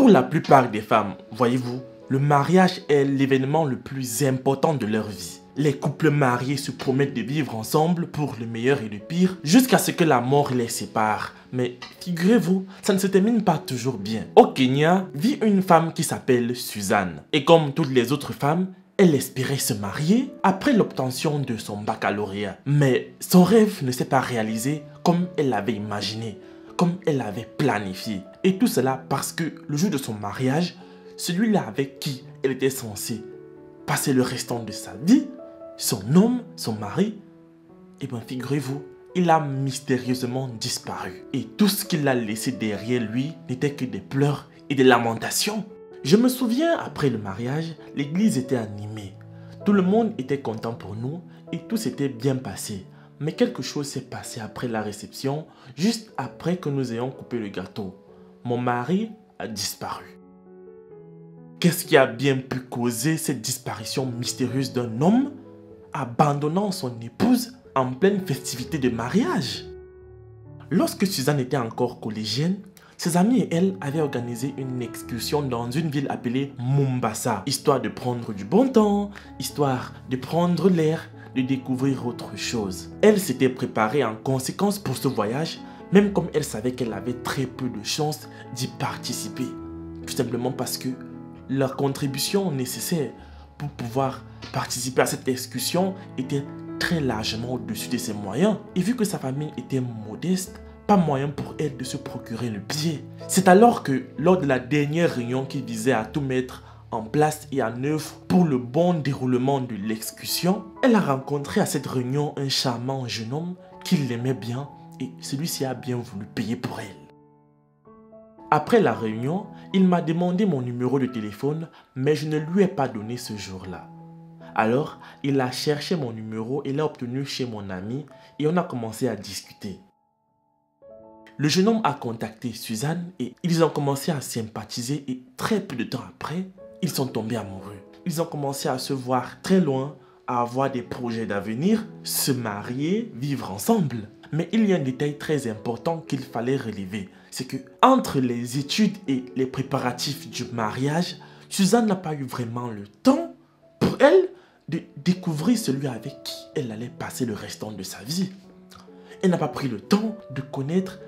Pour la plupart des femmes, voyez-vous, le mariage est l'événement le plus important de leur vie. Les couples mariés se promettent de vivre ensemble pour le meilleur et le pire jusqu'à ce que la mort les sépare. Mais figurez-vous, ça ne se termine pas toujours bien. Au Kenya vit une femme qui s'appelle Suzanne. Et comme toutes les autres femmes, elle espérait se marier après l'obtention de son baccalauréat. Mais son rêve ne s'est pas réalisé comme elle l'avait imaginé, comme elle l'avait planifié. Et tout cela parce que le jour de son mariage, celui-là avec qui elle était censée passer le restant de sa vie, son homme, son mari, eh bien figurez-vous, il a mystérieusement disparu. Et tout ce qu'il a laissé derrière lui n'était que des pleurs et des lamentations. Je me souviens, après le mariage, l'église était animée. Tout le monde était content pour nous et tout s'était bien passé. Mais quelque chose s'est passé après la réception, juste après que nous ayons coupé le gâteau. Mon mari a disparu. Qu'est-ce qui a bien pu causer cette disparition mystérieuse d'un homme abandonnant son épouse en pleine festivité de mariage? Lorsque Suzanne était encore collégienne, ses amis et elle avaient organisé une excursion dans une ville appelée Mombasa, histoire de prendre du bon temps, histoire de prendre l'air, de découvrir autre chose. Elle s'était préparée en conséquence pour ce voyage, même comme elle savait qu'elle avait très peu de chances d'y participer. Tout simplement parce que leur contribution nécessaire pour pouvoir participer à cette excursion était très largement au-dessus de ses moyens. Et vu que sa famille était modeste, pas moyen pour elle de se procurer le billet. C'est alors que, lors de la dernière réunion qui visait à tout mettre en place et en œuvre pour le bon déroulement de l'excursion, elle a rencontré à cette réunion un charmant jeune homme qui l'aimait bien et celui-ci a bien voulu payer pour elle. Après la réunion, il m'a demandé mon numéro de téléphone, mais je ne lui ai pas donné ce jour-là. Alors, il a cherché mon numéro et l'a obtenu chez mon ami et on a commencé à discuter. Le jeune homme a contacté Suzanne et ils ont commencé à sympathiser et très peu de temps après, ils sont tombés amoureux. Ils ont commencé à se voir très loin, à avoir des projets d'avenir, se marier, vivre ensemble. Mais il y a un détail très important qu'il fallait relever. C'est que entre les études et les préparatifs du mariage, Suzanne n'a pas eu vraiment le temps pour elle de découvrir celui avec qui elle allait passer le restant de sa vie. Elle n'a pas pris le temps de connaître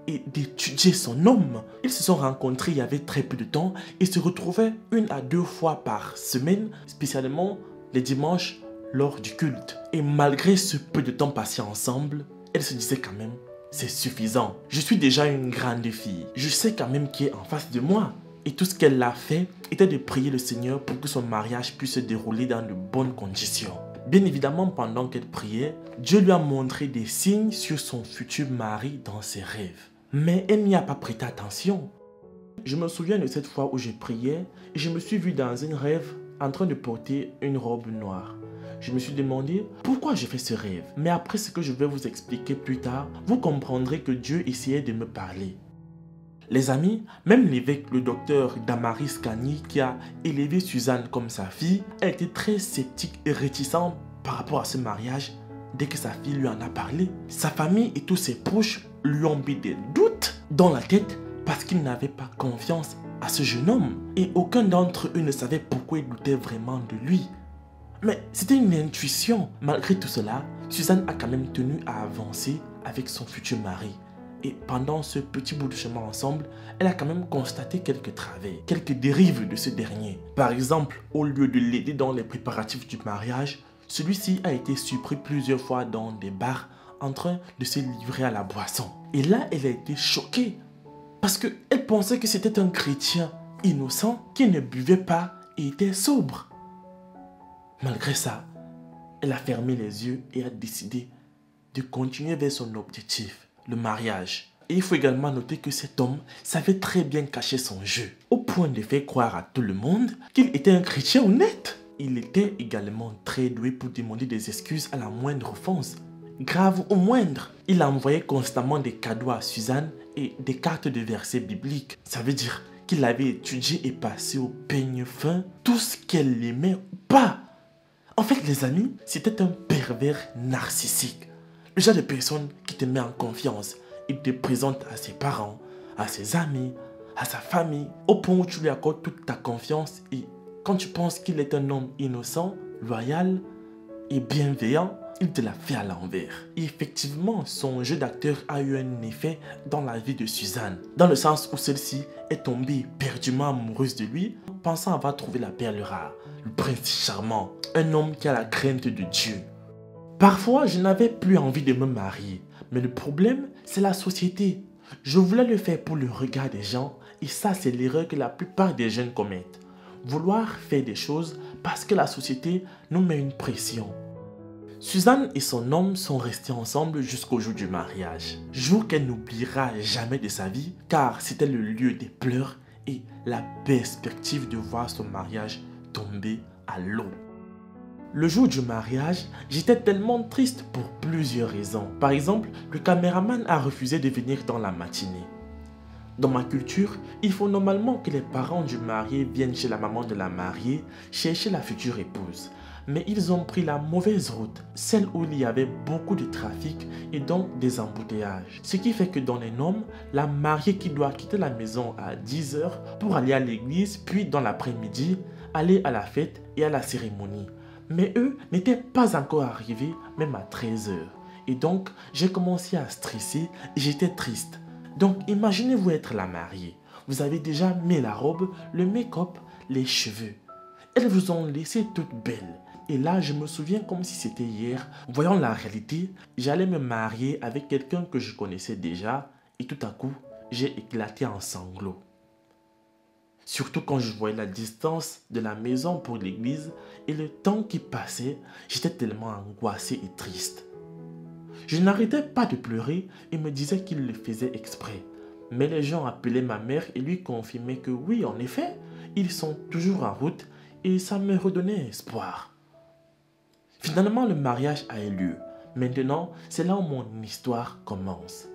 et d'étudier son homme. Ils se sont rencontrés il y avait très peu de temps et se retrouvaient 1 à 2 fois par semaine, spécialement les dimanches lors du culte. Et malgré ce peu de temps passé ensemble, elle se disait quand même, c'est suffisant. Je suis déjà une grande fille. Je sais quand même qui est en face de moi. Et tout ce qu'elle a fait était de prier le Seigneur pour que son mariage puisse se dérouler dans de bonnes conditions. Bien évidemment, pendant qu'elle priait, Dieu lui a montré des signes sur son futur mari dans ses rêves. Mais elle n'y a pas prêté attention. Je me souviens de cette fois où je priais et je me suis vu dans un rêve en train de porter une robe noire. Je me suis demandé pourquoi j'ai fait ce rêve. Mais après ce que je vais vous expliquer plus tard, vous comprendrez que Dieu essayait de me parler. Les amis, même l'évêque, le docteur Damaris Kani, qui a élevé Suzanne comme sa fille, a été très sceptique et réticent par rapport à ce mariage dès que sa fille lui en a parlé. Sa famille et tous ses proches lui ont mis des doutes dans la tête parce qu'ils n'avaient pas confiance à ce jeune homme. Et aucun d'entre eux ne savait pourquoi il doutait vraiment de lui. Mais c'était une intuition. Malgré tout cela, Suzanne a quand même tenu à avancer avec son futur mari. Et pendant ce petit bout de chemin ensemble, elle a quand même constaté quelques travers, quelques dérives de ce dernier. Par exemple, au lieu de l'aider dans les préparatifs du mariage, celui-ci a été surpris plusieurs fois dans des bars en train de se livrer à la boisson. Et là, elle a été choquée parce qu'elle pensait que c'était un chrétien innocent qui ne buvait pas et était sobre. Malgré ça, elle a fermé les yeux et a décidé de continuer vers son objectif, le mariage. Et il faut également noter que cet homme savait très bien cacher son jeu, au point de faire croire à tout le monde qu'il était un chrétien honnête. Il était également très doué pour demander des excuses à la moindre offense, grave ou moindre. Il envoyait constamment des cadeaux à Suzanne et des cartes de versets bibliques. Ça veut dire qu'il avait étudié et passé au peigne fin tout ce qu'elle aimait ou pas. En fait, les amis, c'était un pervers narcissique. Le genre de personne qui te met en confiance. Il te présente à ses parents, à ses amis, à sa famille, au point où tu lui accordes toute ta confiance et quand tu penses qu'il est un homme innocent, loyal et bienveillant, il te la fait à l'envers. Et effectivement, son jeu d'acteur a eu un effet dans la vie de Suzanne, dans le sens où celle-ci est tombée éperdument amoureuse de lui, pensant avoir trouvé la perle rare, le prince charmant, un homme qui a la crainte de Dieu. Parfois, je n'avais plus envie de me marier, mais le problème, c'est la société. Je voulais le faire pour le regard des gens, et ça, c'est l'erreur que la plupart des jeunes commettent. Vouloir faire des choses parce que la société nous met une pression. Suzanne et son homme sont restés ensemble jusqu'au jour du mariage. Jour qu'elle n'oubliera jamais de sa vie car c'était le lieu des pleurs et la perspective de voir son mariage tomber à l'eau. Le jour du mariage, j'étais tellement triste pour plusieurs raisons. Par exemple, le caméraman a refusé de venir dans la matinée. Dans ma culture, il faut normalement que les parents du marié viennent chez la maman de la mariée chercher la future épouse. Mais ils ont pris la mauvaise route, celle où il y avait beaucoup de trafic et donc des embouteillages. Ce qui fait que dans les normes, la mariée qui doit quitter la maison à 10 h pour aller à l'église, puis dans l'après-midi, aller à la fête et à la cérémonie. Mais eux n'étaient pas encore arrivés, même à 13 h. Et donc, j'ai commencé à stresser et j'étais triste. Donc, imaginez-vous être la mariée. Vous avez déjà mis la robe, le make-up, les cheveux. Elles vous ont laissé toute belle. Et là, je me souviens comme si c'était hier. Voyant la réalité, j'allais me marier avec quelqu'un que je connaissais déjà. Et tout à coup, j'ai éclaté en sanglots. Surtout quand je voyais la distance de la maison pour l'église et le temps qui passait, j'étais tellement angoissé et triste. Je n'arrêtais pas de pleurer et me disais qu'il le faisait exprès. Mais les gens appelaient ma mère et lui confirmaient que oui, en effet, ils sont toujours en route et ça me redonnait espoir. Finalement, le mariage a eu lieu. Maintenant, c'est là où mon histoire commence.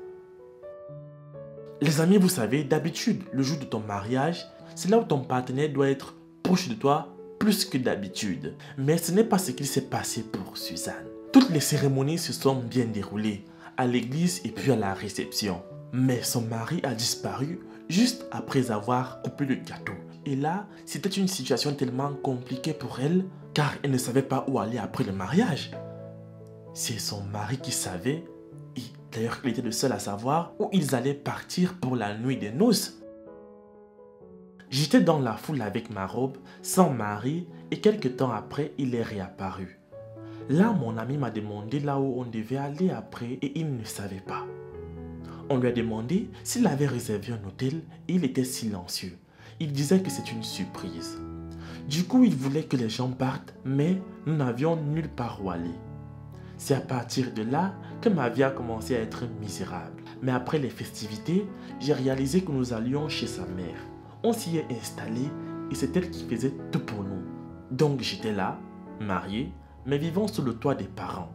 Les amis, vous savez, d'habitude, le jour de ton mariage, c'est là où ton partenaire doit être proche de toi plus que d'habitude. Mais ce n'est pas ce qu'il s'est passé pour Suzanne. Toutes les cérémonies se sont bien déroulées, à l'église et puis à la réception. Mais son mari a disparu juste après avoir coupé le gâteau. Et là, c'était une situation tellement compliquée pour elle, car elle ne savait pas où aller après le mariage. C'est son mari qui savait, et d'ailleurs il était le seul à savoir où ils allaient partir pour la nuit des noces. J'étais dans la foule avec ma robe, sans mari, et quelque temps après, il est réapparu. Là, mon ami m'a demandé là où on devait aller après et il ne savait pas. On lui a demandé s'il avait réservé un hôtel et il était silencieux. Il disait que c'est une surprise. Du coup, il voulait que les gens partent, mais nous n'avions nulle part où aller. C'est à partir de là que ma vie a commencé à être misérable. Mais après les festivités, j'ai réalisé que nous allions chez sa mère. On s'y est installé et c'est elle qui faisait tout pour nous. Donc j'étais là, marié, mais vivant sous le toit des parents.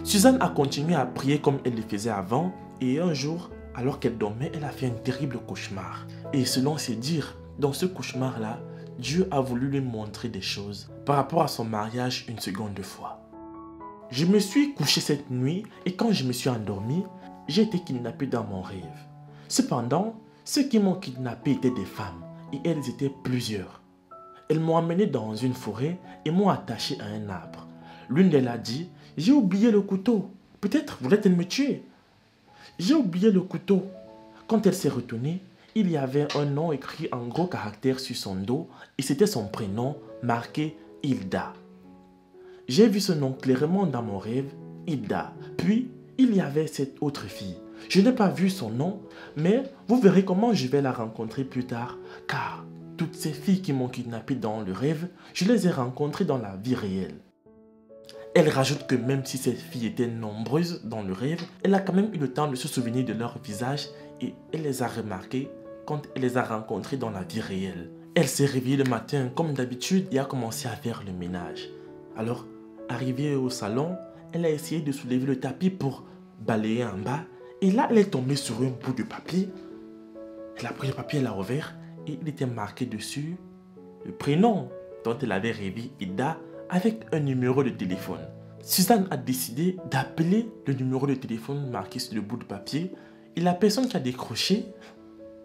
Suzanne a continué à prier comme elle le faisait avant et un jour, alors qu'elle dormait, elle a fait un terrible cauchemar. Et selon ses dires, dans ce cauchemar-là, Dieu a voulu lui montrer des choses par rapport à son mariage une seconde fois. Je me suis couché cette nuit et quand je me suis endormi, j'ai été kidnappé dans mon rêve. Cependant, ceux qui m'ont kidnappé étaient des femmes et elles étaient plusieurs. Elles m'ont emmené dans une forêt et m'ont attaché à un arbre. L'une d'elles a dit « J'ai oublié le couteau. Peut-être voulait-elle me tuer. » J'ai oublié le couteau. Quand elle s'est retournée, il y avait un nom écrit en gros caractères sur son dos et c'était son prénom marqué Hilda. J'ai vu ce nom clairement dans mon rêve, Hilda. Puis, il y avait cette autre fille. Je n'ai pas vu son nom, mais vous verrez comment je vais la rencontrer plus tard, car toutes ces filles qui m'ont kidnappé dans le rêve, je les ai rencontrées dans la vie réelle. Elle rajoute que même si ces filles étaient nombreuses dans le rêve, elle a quand même eu le temps de se souvenir de leur visage et elle les a remarquées quand elle les a rencontrées dans la vie réelle. Elle s'est réveillée le matin comme d'habitude et a commencé à faire le ménage. Alors, arrivée au salon, elle a essayé de soulever le tapis pour balayer en bas et là, elle est tombée sur un bout de papier. Elle a pris le papier, elle l'a ouvert et il était marqué dessus le prénom dont elle avait rêvé Hilda avec un numéro de téléphone. Suzanne a décidé d'appeler le numéro de téléphone marqué sur le bout de papier et la personne qui a décroché,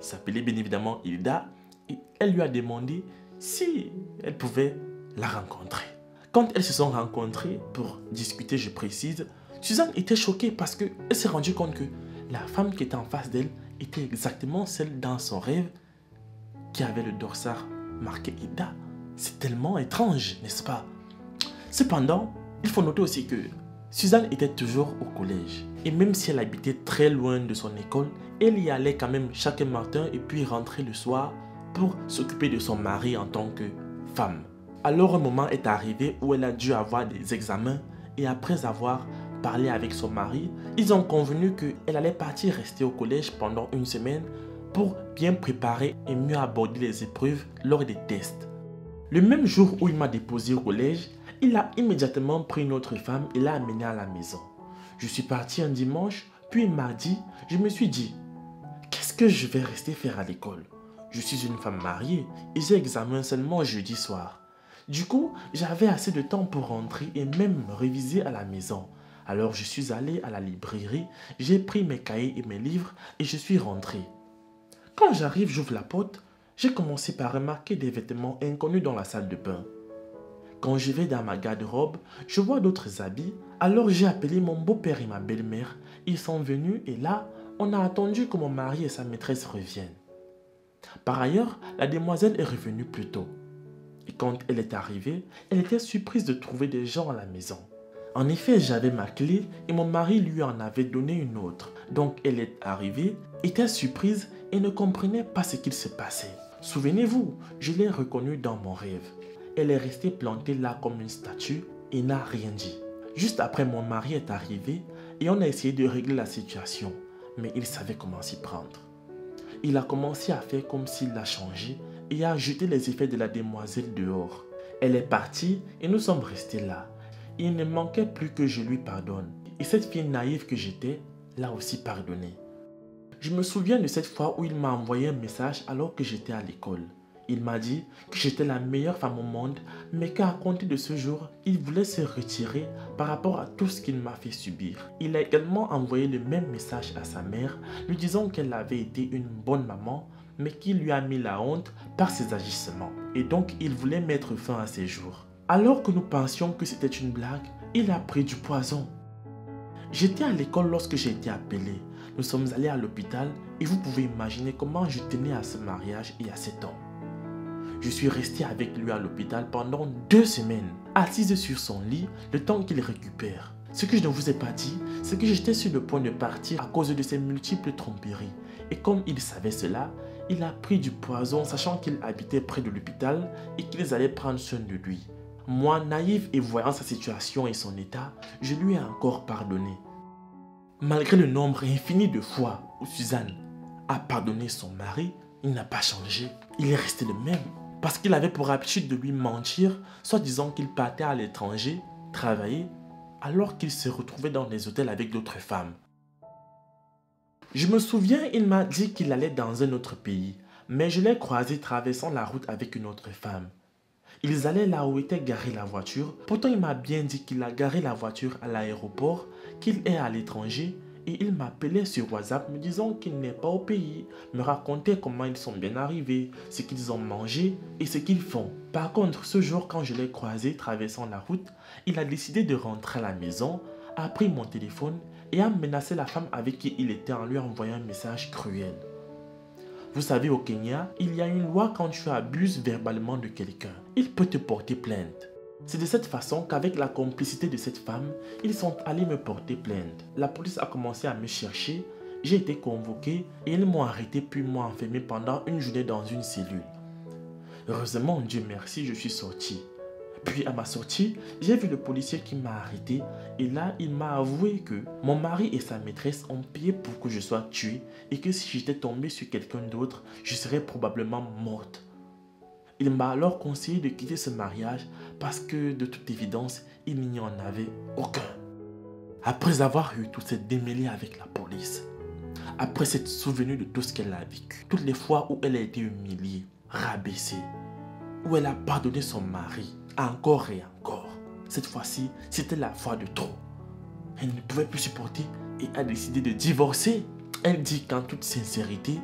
s'appelait bien évidemment Hilda, et elle lui a demandé si elle pouvait la rencontrer. Quand elles se sont rencontrées pour discuter, je précise, Suzanne était choquée parce qu'elle s'est rendue compte que la femme qui était en face d'elle était exactement celle dans son rêve qui avait le dossard marqué Hilda. C'est tellement étrange, n'est-ce pas? Cependant, il faut noter aussi que Suzanne était toujours au collège. Et même si elle habitait très loin de son école, elle y allait quand même chaque matin et puis rentrait le soir pour s'occuper de son mari en tant que femme. Alors un moment est arrivé où elle a dû avoir des examens et après avoir parlé avec son mari, ils ont convenu qu'elle allait partir rester au collège pendant une semaine pour bien préparer et mieux aborder les épreuves lors des tests. Le même jour où il m'a déposé au collège, il a immédiatement pris une autre femme et l'a amenée à la maison. Je suis parti un dimanche, puis mardi, je me suis dit, qu'est-ce que je vais rester faire à l'école? Je suis une femme mariée et j'ai examen seulement jeudi soir. Du coup, j'avais assez de temps pour rentrer et même réviser à la maison. Alors je suis allé à la librairie, j'ai pris mes cahiers et mes livres et je suis rentré. Quand j'arrive, j'ouvre la porte, j'ai commencé par remarquer des vêtements inconnus dans la salle de bain. Quand je vais dans ma garde-robe, je vois d'autres habits, alors j'ai appelé mon beau-père et ma belle-mère. Ils sont venus et là, on a attendu que mon mari et sa maîtresse reviennent. Par ailleurs, la demoiselle est revenue plus tôt. Et quand elle est arrivée, elle était surprise de trouver des gens à la maison. En effet, j'avais ma clé et mon mari lui en avait donné une autre. Donc elle est arrivée, était surprise et ne comprenait pas ce qu'il se passait. Souvenez-vous, je l'ai reconnue dans mon rêve. Elle est restée plantée là comme une statue et n'a rien dit. Juste après, mon mari est arrivé et on a essayé de régler la situation, mais il savait comment s'y prendre. Il a commencé à faire comme s'il l'a changé et a jeté les effets de la demoiselle dehors. Elle est partie et nous sommes restés là. Il ne manquait plus que je lui pardonne. Et cette fille naïve que j'étais l'a aussi pardonné. Je me souviens de cette fois où il m'a envoyé un message alors que j'étais à l'école. Il m'a dit que j'étais la meilleure femme au monde, mais qu'à compter de ce jour, il voulait se retirer par rapport à tout ce qu'il m'a fait subir. Il a également envoyé le même message à sa mère, lui disant qu'elle avait été une bonne maman, mais qu'il lui a mis la honte par ses agissements. Et donc, il voulait mettre fin à ses jours. Alors que nous pensions que c'était une blague, il a pris du poison. J'étais à l'école lorsque j'ai été appelé. Nous sommes allés à l'hôpital et vous pouvez imaginer comment je tenais à ce mariage et à cet homme. Je suis resté avec lui à l'hôpital pendant 2 semaines, assise sur son lit, le temps qu'il récupère. Ce que je ne vous ai pas dit, c'est que j'étais sur le point de partir à cause de ses multiples tromperies. Et comme il savait cela, il a pris du poison sachant qu'il habitait près de l'hôpital et qu'ils allaient prendre soin de lui. Moi, naïf et voyant sa situation et son état, je lui ai encore pardonné. Malgré le nombre infini de fois où Suzanne a pardonné son mari, il n'a pas changé. Il est resté le même. Parce qu'il avait pour habitude de lui mentir, soit disant qu'il partait à l'étranger, travailler, alors qu'il se retrouvait dans des hôtels avec d'autres femmes. Je me souviens, il m'a dit qu'il allait dans un autre pays, mais je l'ai croisé traversant la route avec une autre femme. Ils allaient là où était garée la voiture, pourtant il m'a bien dit qu'il a garé la voiture à l'aéroport, qu'il est à l'étranger, et il m'appelait sur WhatsApp me disant qu'il n'est pas au pays, me racontait comment ils sont bien arrivés, ce qu'ils ont mangé et ce qu'ils font. Par contre, ce jour quand je l'ai croisé traversant la route, il a décidé de rentrer à la maison, a pris mon téléphone et a menacé la femme avec qui il était en lui envoyant un message cruel. Vous savez, au Kenya, il y a une loi quand tu abuses verbalement de quelqu'un. Il peut te porter plainte. C'est de cette façon qu'avec la complicité de cette femme, ils sont allés me porter plainte. La police a commencé à me chercher, j'ai été convoqué et ils m'ont arrêté puis m'ont enfermé pendant une journée dans une cellule. Heureusement, Dieu merci, je suis sorti. Puis à ma sortie, j'ai vu le policier qui m'a arrêté et là, il m'a avoué que mon mari et sa maîtresse ont payé pour que je sois tué et que si j'étais tombé sur quelqu'un d'autre, je serais probablement morte. Il m'a alors conseillé de quitter ce mariage parce que de toute évidence, il n'y en avait aucun. Après avoir eu toute cette démêlée avec la police, après s'être souvenue de tout ce qu'elle a vécu, toutes les fois où elle a été humiliée, rabaissée, où elle a pardonné son mari, encore et encore. Cette fois-ci, c'était la fois de trop. Elle ne pouvait plus supporter et a décidé de divorcer. Elle dit qu'en toute sincérité,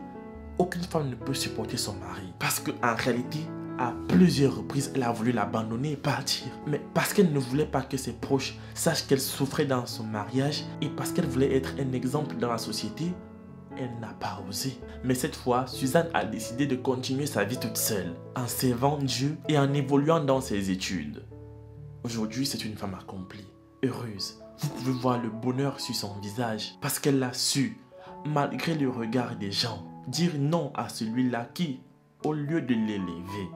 aucune femme ne peut supporter son mari. Parce qu'en réalité, à plusieurs reprises, elle a voulu l'abandonner et partir. Mais parce qu'elle ne voulait pas que ses proches sachent qu'elle souffrait dans son mariage et parce qu'elle voulait être un exemple dans la société, elle n'a pas osé. Mais cette fois, Suzanne a décidé de continuer sa vie toute seule, en servant Dieu et en évoluant dans ses études. Aujourd'hui, c'est une femme accomplie, heureuse. Vous pouvez voir le bonheur sur son visage parce qu'elle a su, malgré le regard des gens, dire non à celui-là qui, au lieu de l'élever,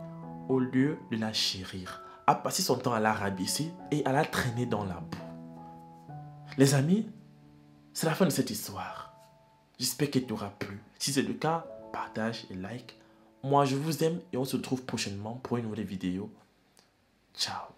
au lieu de la chérir, a passé son temps à la rabaisser et à la traîner dans la boue. Les amis, c'est la fin de cette histoire. J'espère qu'elle t'aura plu. Si c'est le cas, partage et like. Moi, je vous aime et on se retrouve prochainement pour une nouvelle vidéo. Ciao.